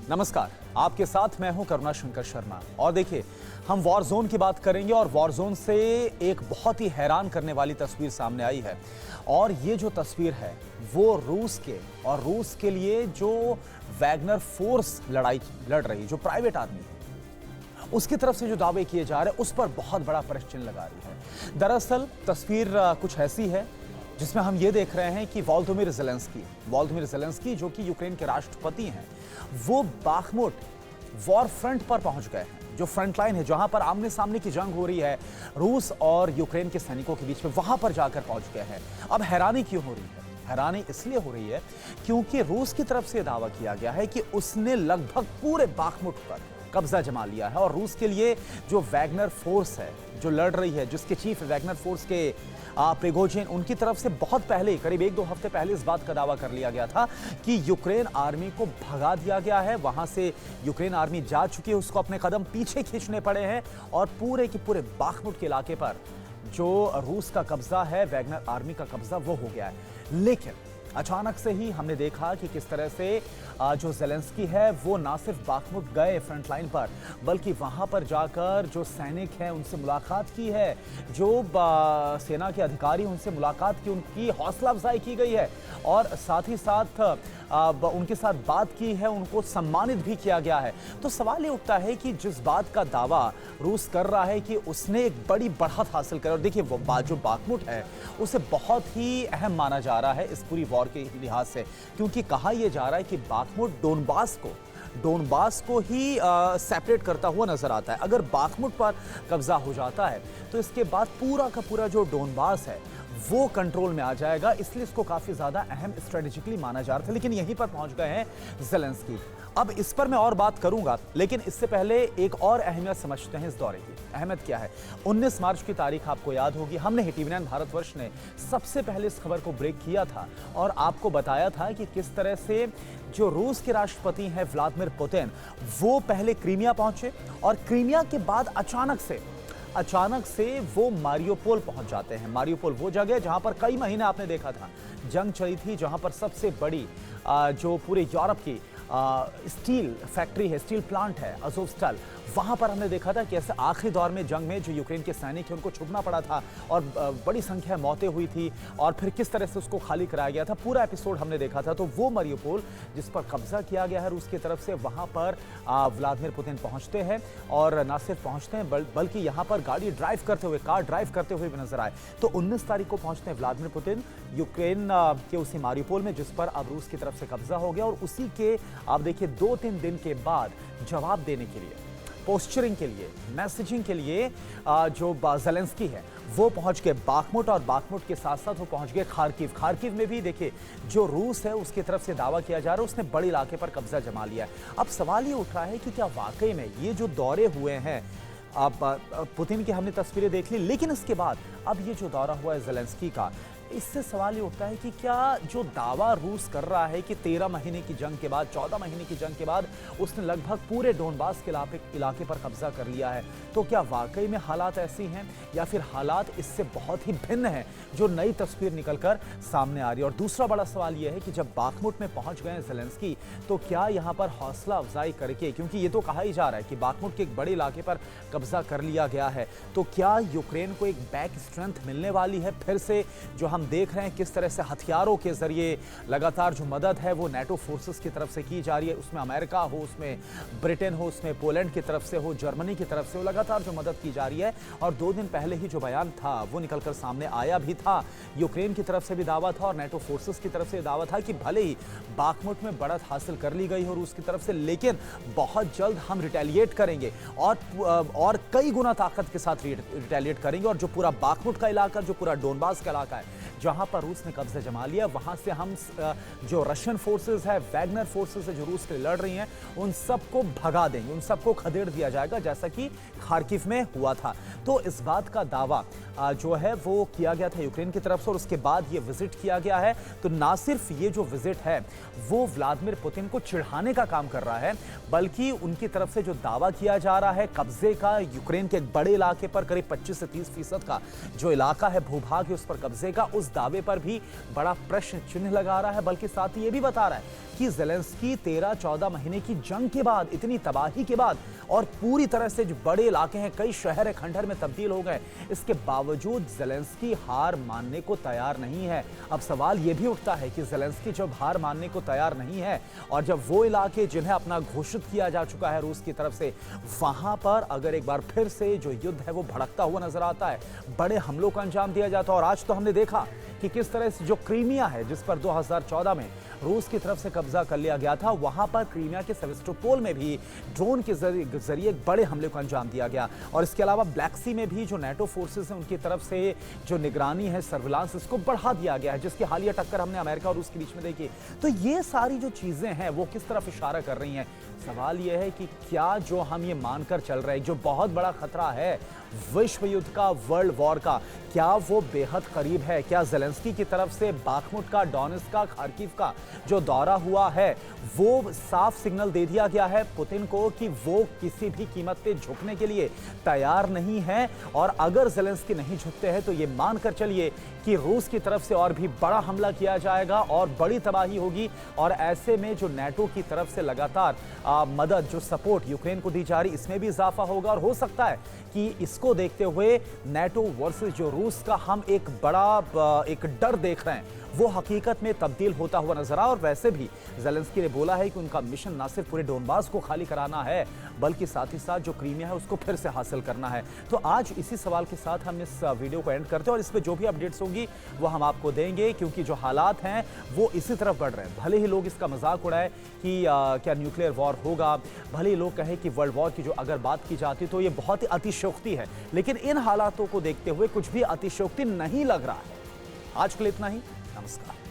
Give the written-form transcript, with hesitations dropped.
नमस्कार, आपके साथ मैं हूं करुणा शंकर शर्मा। और देखिए, हम वॉर जोन की बात करेंगे और वॉर जोन से एक बहुत ही हैरान करने वाली तस्वीर सामने आई है। और ये जो तस्वीर है वो रूस के लिए जो वैगनर फोर्स लड़ाई लड़ रही, जो प्राइवेट आर्मी है, उसकी तरफ से जो दावे किए जा रहे हैं उस पर बहुत बड़ा प्रश्न चिन्ह लगा रही है। दरअसल तस्वीर कुछ ऐसी है जिसमें हम ये देख रहे हैं कि वोलोदिमीर ज़ेलेंस्की जो कि यूक्रेन के राष्ट्रपति हैं, वो बाखमुट वॉर फ्रंट पर पहुंच गए हैं। जो फ्रंट लाइन है, जहां पर आमने सामने की जंग हो रही है रूस और यूक्रेन के सैनिकों के बीच में, वहां पर जाकर पहुंच गए हैं। अब हैरानी क्यों हो रही है? हैरानी इसलिए हो रही है क्योंकि रूस की तरफ से दावा किया गया है कि उसने लगभग पूरे बाखमुट पर कब्जा जमा लिया है। और रूस के लिए जो वैगनर फोर्स है जो लड़ रही है, जिसके चीफ वैगनर फोर्स के प्रिगोजिन, उनकी तरफ से बहुत पहले, करीब 1-2 हफ्ते पहले इस बात का दावा कर लिया गया था कि यूक्रेन आर्मी को भगा दिया गया है। वहां से यूक्रेन आर्मी जा चुकी है, उसको अपने कदम पीछे खींचने पड़े हैं और पूरे के पूरे बाखमुट के इलाके पर जो रूस का कब्जा है, वैगनर आर्मी का कब्जा, वो हो गया है। लेकिन अचानक से ही हमने देखा कि किस तरह से जो ज़ेलेंस्की है वो ना सिर्फ बाखमुट गए फ्रंट लाइन पर, बल्कि वहां पर जाकर जो सैनिक हैं उनसे मुलाकात की है, जो सेना के अधिकारी उनसे मुलाकात की, उनकी हौसला अफजाई की गई है और साथ ही साथ उनके साथ बात की है, उनको सम्मानित भी किया गया है। तो सवाल ये उठता है कि जिस बात का दावा रूस कर रहा है कि उसने एक बड़ी बढ़त हासिल कर, और देखिए वो जो बाखमुट है उसे बहुत ही अहम माना जा रहा है इस पूरी वॉर के लिहाज से, क्योंकि कहा यह जा रहा है कि बाखमुट डोनबास को ही सेपरेट करता हुआ नजर आता है। अगर बाखमुट पर कब्जा हो जाता है तो इसके बाद पूरा का पूरा जो डोनबास है वो कंट्रोल में आ जाएगा, इसलिए इसको काफी ज्यादा अहम स्ट्रेटेजिकली माना जा रहा था। लेकिन यहीं पर पहुंच गए हैं ज़ेलेंस्की। अब इस पर मैं और बात करूंगा, लेकिन इससे पहले एक और अहमियत समझते हैं इस दौरे की। अहमियत क्या है? 19 मार्च की तारीख आपको याद होगी, हमने टीवी9 भारतवर्ष ने सबसे पहले इस खबर को ब्रेक किया था और आपको बताया था कि किस तरह से जो रूस के राष्ट्रपति हैं व्लादिमीर पुतिन, वो पहले क्रीमिया पहुंचे और क्रीमिया के बाद अचानक से वो मारियोपोल पहुंच जाते हैं। मारियोपोल वो जगह जहां पर कई महीने आपने देखा था जंग चली थी, जहां पर सबसे बड़ी जो पूरे यूरोप की स्टील फैक्ट्री है, स्टील प्लांट है, अज़ोवस्टल, वहां पर हमने देखा था कि ऐसे आखिरी दौर में जंग में जो यूक्रेन के सैनिक हैं उनको छुपना पड़ा था और बड़ी संख्या में मौतें हुई थी और फिर किस तरह से उसको खाली कराया गया था, पूरा एपिसोड हमने देखा था। तो वो मारियोपोल जिस पर कब्जा किया गया है रूस की तरफ से, वहां पर व्लादिमीर पुतिन पहुंचते हैं और न सिर्फ पहुंचते हैं बल्कि यहां पर कार ड्राइव करते हुए भी नजर आए। तो 19 तारीख को पहुंचते हैं व्लादिमीर पुतिन यूक्रेन के उसी मारियोपोल में, जिस पर अब रूस की तरफ से कब्जा हो गया। और उसी के आप देखिए 2-3 दिन के बाद जवाब देने के लिए, पोस्चरिंग के लिए, मैसेजिंग के लिए जो ज़ेलेंस्की है वो पहुंच गए बाखमुट, और बाखमुट के साथ साथ वो पहुंच गए खार्किव में भी देखिए जो रूस है उसकी तरफ से दावा किया जा रहा है उसने बड़े इलाके पर कब्जा जमा लिया है। अब सवाल ये उठ रहा है कि क्या वाकई में ये जो दौरे हुए हैं, अब पुतिन की हमने तस्वीरें देख ली, लेकिन इसके बाद अब ये जो दौरा हुआ है ज़ेलेंस्की का, इससे सवाल ये उठता है कि क्या जो दावा रूस कर रहा है कि 13 महीने की जंग के बाद, 14 महीने की जंग के बाद उसने लगभग पूरे डोनबास के इलाके पर कब्जा कर लिया है, तो क्या वाकई में हालात ऐसी हैं या फिर हालात इससे बहुत ही भिन्न हैं जो नई तस्वीर निकलकर सामने आ रही है? और दूसरा बड़ा सवाल यह है कि जब बाखमुट में पहुंच गए ज़ेलेंस्की, तो क्या यहाँ पर हौसला अफजाई करके, क्योंकि ये तो कहा ही जा रहा है कि बाखमुट के एक बड़े इलाके पर कब्जा कर लिया गया है, तो क्या यूक्रेन को एक बैक स्ट्रेंथ मिलने वाली है फिर से? जो हम देख रहे हैं किस तरह से हथियारों के जरिए लगातार जो मदद है वो नेटो फोर्सेस की तरफ से की जा रही है, उसमें अमेरिका हो, उसमें ब्रिटेन हो, उसमें पोलैंड की तरफ से हो, जर्मनी की तरफ से हो, लगातार जो मदद की जा रही है। और 2 दिन पहले ही जो बयान था वो निकलकर सामने आया भी था, यूक्रेन की तरफ से भी दावा था और नेटो फोर्सेस की तरफ से दावा था कि भले ही बाखमुट में बढ़त हासिल कर ली गई हो रूस की तरफ से, लेकिन बहुत जल्द हम रिटेलिएट करेंगे और कई गुना ताकत के साथ रिटेलिएट करेंगे, और जो पूरा बाखमुट का इलाका, जो पूरा डोनबास का इलाका है जहां पर रूस ने कब्जा जमा लिया, वहां से हम जो रशियन फोर्सेस है, वैगनर फोर्सेस है जो रूस के लड़ रही हैं, उन सबको भगा देंगे, उन सबको खदेड़ दिया जाएगा, जैसा कि खार्किव में हुआ था। तो इस बात का दावा जो है वो किया गया था यूक्रेन की तरफ से, और उसके बाद ये विजिट किया गया है। तो ना सिर्फ ये जो विजिट है वो व्लादिमीर पुतिन को चिढ़ाने का काम कर रहा है, बल्कि उनकी तरफ से जो दावा किया जा रहा है कब्जे का, यूक्रेन के एक बड़े इलाके पर करीब 25 से 30% का जो इलाका है, भूभाग है, उस पर कब्जे का, उस दावे पर भी बड़ा प्रश्न चिन्ह लगा रहा है, बल्कि साथ ही ये भी बता रहा है कि ज़ेलेंस्की 13-14 महीने की जंग के बाद, इतनी तबाही के बाद और पूरी तरह से जो बड़े इलाके हैं, कई शहर खंडहर में तब्दील हो गए, इसके बावजूद ज़ेलेंस्की हार मानने को तैयार नहीं है। अब सवाल यह भी उठता है कि ज़ेलेंस्की जब हार मानने को तैयार नहीं है और जब वो इलाके जिन्हें अपना घोषित किया जा चुका है रूस की तरफ से, वहां पर अगर एक बार फिर से जो युद्ध है वो भड़कता हुआ नजर आता है, बड़े हमलों का अंजाम दिया जाता है। और आज तो हमने देखा कि किस तरह से जो क्रीमिया है, जिस पर 2014 में रूस की तरफ से कब्जा कर लिया गया था, वहां पर क्रीमिया के सेवेस्टोपोल में भी ड्रोन के जरिए एक बड़े हमले को अंजाम दिया गया। और इसके अलावा ब्लैक सी में भी जो नेटो फोर्सेस हैं उनकी तरफ से जो निगरानी है, सर्विलांस, इसको बढ़ा दिया गया है, जिसकी हालिया टक्कर हमने अमेरिका और रूस के बीच में देखी। तो ये सारी जो चीजें हैं वो किस तरफ इशारा कर रही हैं? सवाल यह है कि क्या जो हम ये मानकर चल रहे हैं, जो बहुत बड़ा खतरा है विश्व युद्ध का, वर्ल्ड वॉर का, क्या वो बेहद करीब है? क्या ज़ेलेंस्की की तरफ से बाखमुट का, डोनेट्स्क का, खार्किव का जो दौरा हुआ है, वो साफ सिग्नल दे दिया गया है पुतिन को कि वो किसी भी कीमत पे झुकने के लिए तैयार नहीं है? और अगर ज़ेलेंस्की नहीं झुकते हैं तो ये मानकर चलिए कि रूस की तरफ से और भी बड़ा हमला किया जाएगा और बड़ी तबाही होगी। और ऐसे में जो नेटो की तरफ से लगातार मदद, जो सपोर्ट यूक्रेन को दी जा रही, इसमें भी इजाफा होगा। और हो सकता है कि इसको देखते हुए नेटो वर्सेस जो रूस का हम एक बड़ा एक डर देख रहे हैं, वो हकीकत में तब्दील होता हुआ नजर आ। और वैसे भी ज़ेलेंस्की ने बोला है कि उनका मिशन ना सिर्फ पूरे डोनबास को खाली कराना है, बल्कि साथ ही साथ जो क्रीमिया है उसको फिर से हासिल करना है। तो आज इसी सवाल के साथ हम इस वीडियो को एंड करते हैं और इस पर जो भी अपडेट्स होंगी वो हम आपको देंगे, क्योंकि जो हालात हैं वो इसी तरफ बढ़ रहे हैं। भले ही लोग इसका मजाक उड़ाए कि क्या न्यूक्लियर वॉर होगा, भले ही लोग कहें कि वर्ल्ड वॉर की जो अगर बात की जाती तो ये बहुत ही अतिशयोक्ति है, लेकिन इन हालातों को देखते हुए कुछ भी अतिशयोक्ति नहीं लग रहा है। आज के लिए इतना ही। नमस्कार।